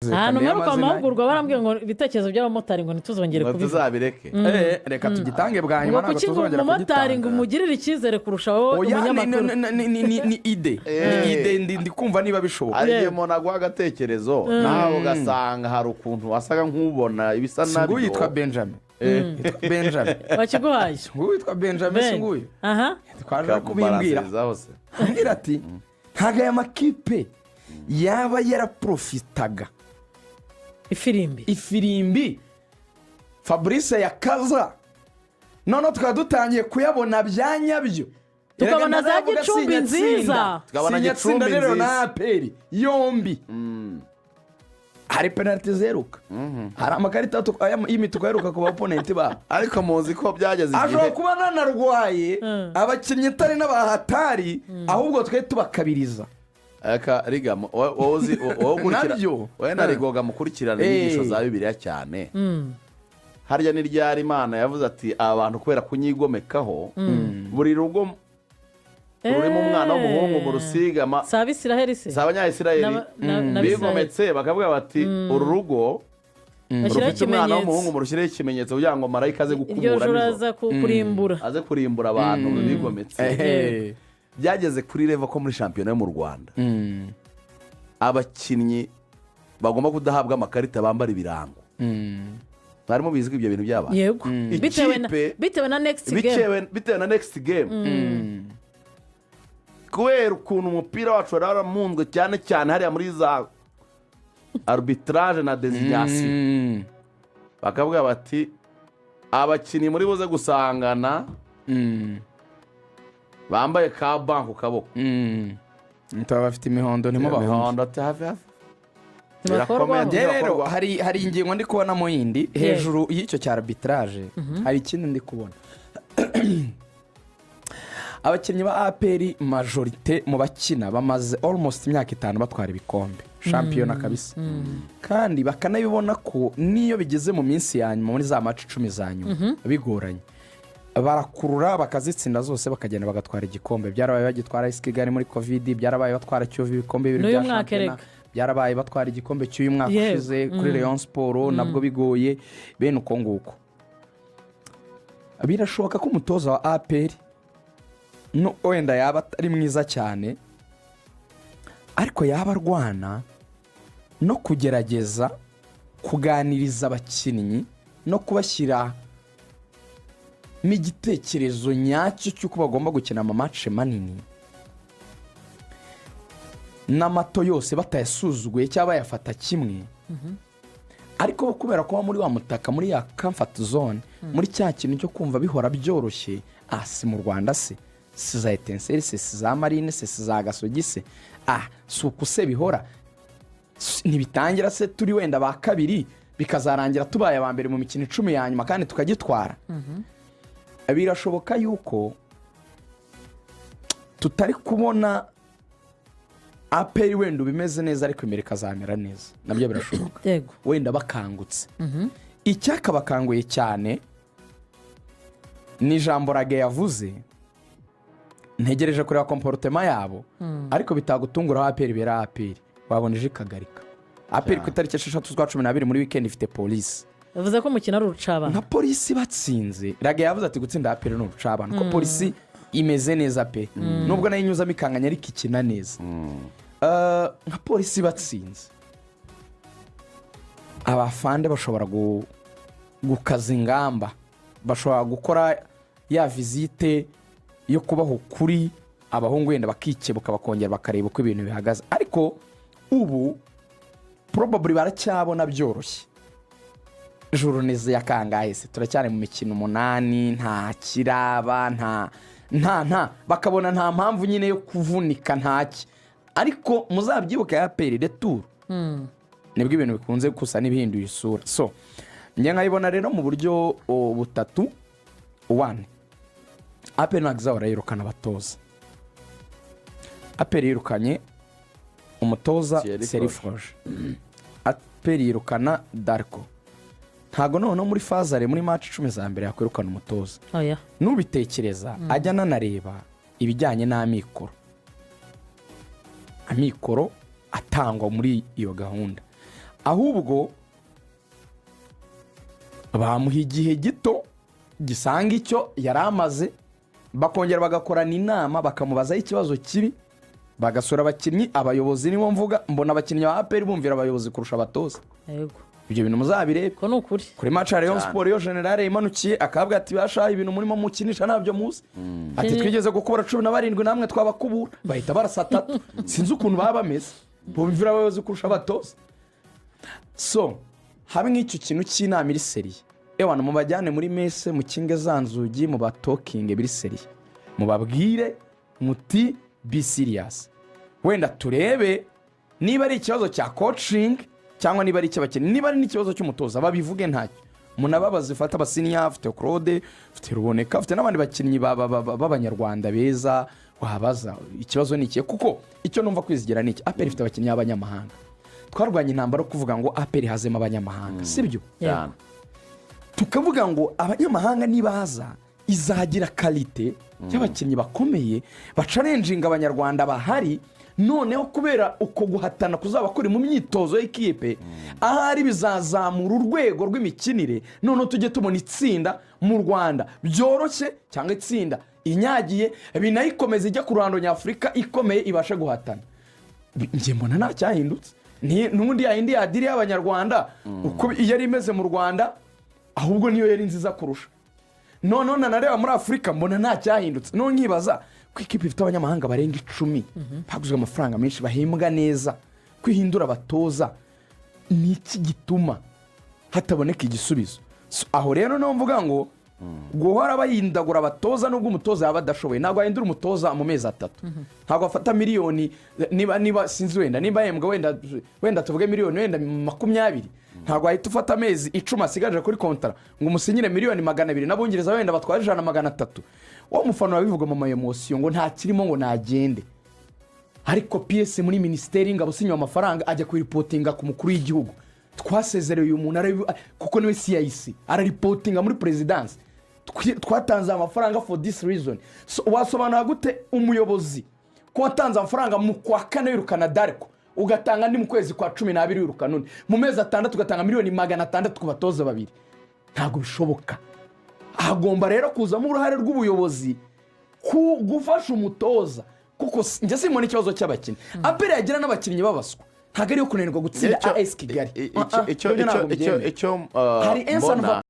ahantu mperuka amahugurwa barambwiye ngo ibitekerezo by'abamotari ngo ntituzongere ngo kubivuga tuzabireke reka tugitange bwa ngo nyuma ntabwo kuki ngo tuzongera umumotari ngo kugitanga umugirire icyizere kurushaho umunyamakuru ni ide ndi kumva niba bishoboka hari igihe umuntu aguha agatekerezo nawe ugasanga hari ukuntu wasaga nk'ubona ibisa si nabyo nguyu yitwa benjamin yitwa benjamin wakiguhaye nguyu yitwa benjamin si nguyu aha twaje kubimbwira ambwira ati ntabwo aya makipe yaba yaraprofitaga ifirimbi Fabrice yakaza noneho tukaba dutangiye kuyabona bya nyabyo tukabona za Gicumbi nziza tukabona Gicumbi Gicumbi rero nziza na aperi yombi hari penaliti zeruka hari amakarita y'imituku aheruka ku baponenti babo ariko muzi ko byageze ashobora igihe kuba nanarwaye abakinnyi atari n'abahatari ahubwo twe tubakabiriza aka riga wowe uzi wowe ukurikira Nabyo. wowe na rigoga mukurikirana inyigisho za bibiliya cyane harya ni ryari Imana yavuze ati abantu kubera kunyigomekaho buri rugo rurimo umwana w'umuhungu mu rusigama si abisiraheli se si abanyayisirayeli bigometse bakavuga bati uru rugo rufite umwana w'umuhungu murushyireho ikimenyetso kugira ngo marayika aze iryo gukubura joro nijoro aza kurimbura aze kurimbura abantu bigometse byageze kuri revo ko muri shampiyona yo mu Rwanda abakinnyi bagomba kudahabwa amakarita bambara ibirango barimo bizwi ibyo bintu byabaye yego bitewe na next game bitewe na next game kubera ukuntu umupira wacu wari waramunzwe cyane cyane hariya muri za arbitrage na designation bakavuga bati abakinnyi muri buze gusangana bambaye ka banki ku kaboko ntibaba bafite imihondo ntimubahunge imihondo ati hafi Birakorwa. rero hari ingingo ndi kubonamo yindi hejuru y'icyo cya arbitrage hari ikindi ndi kubona abakinnyi ba aperi majorite mu bakina bamaze almost imyaka 5 batwara ibikombe shampiyona kabisa kandi bakanabibona ko niyo bigeze mu minsi ya nyuma muri za match 10 za nyuma bigoranye barakurura bakazitsinda zose bakagenda bagatwara igikombe byarabaye bagitwara Kigali muri covid byarabaye batwara Kiyovu ibikombe bibiri bya shampiyona byarabaye batwara igikombe cy'uyu mwaka ushize kuri Rayon Sport nabwo bigoye bene uko nguko birashoboka ko umutoza wa APR no wenda yaba atari mwiza cyane ariko yaba arwana no kugerageza kuganiriza abakinnyi no kubashyira mu gitekerezo nyacyo cy'uko bagomba gukina amamatch manini n'amato yose batayasuzuguye cyangwa bayafata kimwe ariko kubera ko muri wa mutaka muri ya comfort zone muri cya kintu cyo kumva bihora byoroshye si mu Rwanda si za Etincelle si za Marine si za Gasogi si uku se bihora ntibitangira se turi wenda ba kabiri bikazarangira tubaye aba mbere mu mikino 10 ya nyuma kandi tukagitwara birashoboka yuko tutari kubona aperi wenda bimeze neza ariko imbere kazamera neza nabyo birashoboka wenda bakangutse icyaka bakanguye cyane ni ijambo Rage yavuze ntegereje kureba comportement yabo ariko bitagutungura aperi bera aperi waboneje kagarika aperi ku itariki 6/12 muri weekend ifite police yavuze ko umukino ari urucabana nka polisi batsinze Rage yavuze ati gutsinda aperi ni urucabana ko polisi imeze neza pe nubwo nayo inyuzamo ikanganya ariko ikina neza nka polisi batsinze abafande bashobora gukaza ingamba bashobora gukora ya visite yo kubaho kuri abahungu wenda bakikebuka bakongera bakareba uko ibintu bihagaze ariko ubu probably baracyabona byoroshye journée ya kangahe se turacyane mu mikino 8 nta kiraba nta bakabona nta mpamvu nyine yo kuvunika ntaki ariko muzabyibuka ya APR retour nibwo ibintu bikunze gusa n'ibihinduye isura so njye nkayibona rero mu buryo butatu 1 APR nagza barayirukana abatoza APR yirukanye umutoza Serifroge APR yirukana Darko ntago noneho muri fazare muri match 10 za mbere yakwirukana umutoza nubitekereza ajya nanareba ibijyanye n'amikoro amikoro atangwa muri iyo gahunda ahubwo bamuha igihe gito gisanga icyo yari amaze, bakongera bagakorana inama bakamubazaho ikibazo kibi, bagasura abakinnyi, abayobozi nibo mvuga, mbona abakinnyi ba APR bumvira abayobozi kurusha abatoza. yego Ibyo bintu muzabirebe ko ni ukuri. kuri match ya Rayon Sport yo General imanukiye akabwa ati bashaye ibintu murimo mukinisha ntabyo muzi, ati twigeze gukubura 17 namwe twabakubura, bahita barasa 3. Sinzi ukuntu baba bameze, bumvira abayobozi kurusha abatoza. So habe nk'icyo kintu cy'inama iri seriye, ewana mubajyane muri mese mukinge zanzugi mu batokinge biri seriye, mubabwire muti be serious, wenda turebe niba ari ikibazo cya coaching cyangwa niba ari icy'abakinnyi, niba ari n'ikibazo cy'umutoza babivuge ntacyo, munababaze fata abasinya, afite Claude, afite Ruboneka, afite n'abandi bakinnyi b'abanyarwanda beza, wabaza ikibazo ni iki, kuko icyo numva kwizigera ni iki, APR ifite abakinnyi b'abanyamahanga, twarwanye intambara kuvuga ngo APR hazemo abanyamahanga, sibyo? Yeah. Tukavuga ngo abanyamahanga nibaza izagira kalite y'abakinnyi bakomeye bacarenjinga abanyarwanda bahari, noneho kubera uko guhatana kuzaba kuri mu myitozo y'ikipe, ahari bizazamura urwego rw'imikinire, noneho tujye tubona itsinda mu Rwanda byoroshye cyangwa itsinda inyagiye binayikomeza ijya ku ruhando nyafurika ikomeye ibashe guhatana. Njye mbona nta cyahindutse, n'undi yayindi yadiri y'abanyarwanda uko yari imeze mu Rwanda, ahubwo niyo yari nziza kurusha. Noneho nanareba muri Afurika mbona nta cyahindutse, none nkibaza ko ikipe ifite abanyamahanga barenga 10 baguzwe amafaranga menshi bahembwa neza, kwihindura abatoza ni iki gituma hataboneka igisubizo? Aho rero no mvuga ngo guhora bayindagura abatoza nubwo umutoza yaba adashoboye, ntabwo ahindura umutoza mu mezi 3, ntabwo afata miliyoni, niba sinzi wenda niba yembwa wenda tuvuge miliyoni wenda 20, ntabwo ahita ufata amezi 10 asigaje kuri kontara ngo umusinyire miliyoni 200 n'abongereza wenda batwara 100-300. Uwo mufano wabivuga mu emotion ngo nta kirimo ngo nagende, ariko PS muri ministeri ngabo sinywa amafaranga ajya ku reportinga ku mukuru w'igihugu, twasezereye uyu muntu kuko niwe CIC ara reportinga muri presidence, twatanze amafaranga for this reason. So wasobanura gute umuyobozi ko watanze amafaranga mu kwa 4 y'urukana Darko ugatanga ndi mu kwezi kwa 12 y'urukana none mu mezi 6 ugatanga miliyoni 600 ku batoza babiri? Ntabwo bishoboka. Hagomba rero kuzamo uruhare rw'ubuyobozi gufasha umutoza, kuko njye simona ikibazo cy'abakinnyi. APR yagira n'abakinnyi babaswa, ntabwo ari yo kunanirwa gutsinda AS Kigali. icyo mbona